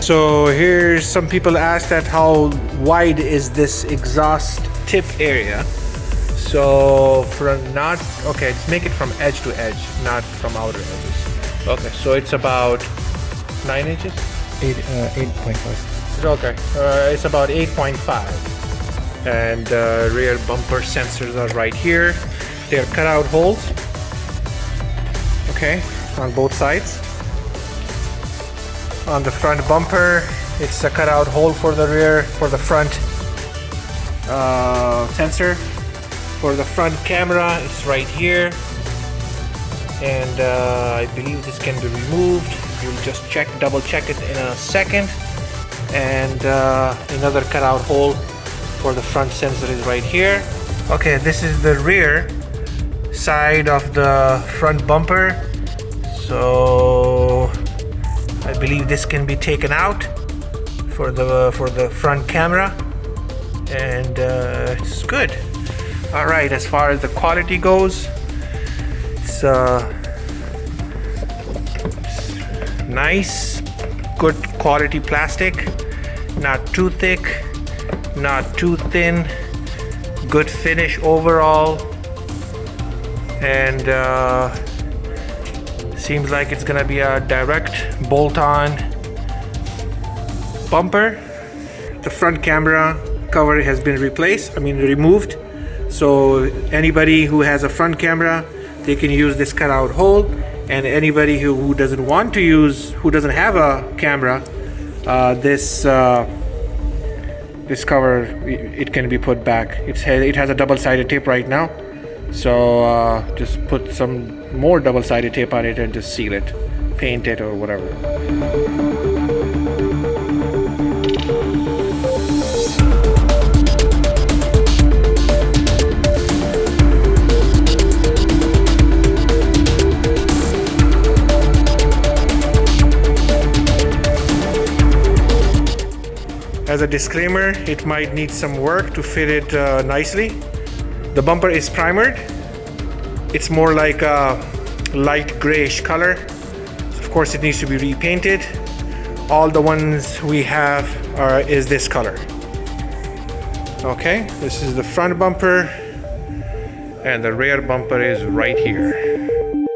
So here's some people asked that how wide is this exhaust tip area. So from not okay, let's make it from edge to edge, not from outer edges. Okay, so it's about 9 inches. 8.5. Okay, it's about 8.5. And rear bumper sensors are right here. They're cutout holes. Okay, on both sides. On the front bumper, it's a cutout hole for the rear, for the front sensor. For the front camera, it's right here. And I believe this can be removed. We'll just double check it in a second. And another cutout hole for the front sensor is right here. Okay, this is the rear side of the front bumper. So I believe this can be taken out for the front camera, and it's good. All right, as far as the quality goes, it's nice, good quality plastic, not too thick, not too thin, good finish overall, and seems like it's gonna be a direct bolt-on bumper. The front camera cover has been removed. So anybody who has a front camera, they can use this cutout hole, and anybody who doesn't want to use, who doesn't have a camera, this cover, it can be put back. It has a double-sided tape right now, so just put some more double-sided tape on it and just seal it, paint it or whatever. As a disclaimer, it might need some work to fit it nicely. The bumper is primered. It's more like a light grayish color. Of course, it needs to be repainted. All the ones we have is this color. Okay, this is the front bumper, and the rear bumper is right here.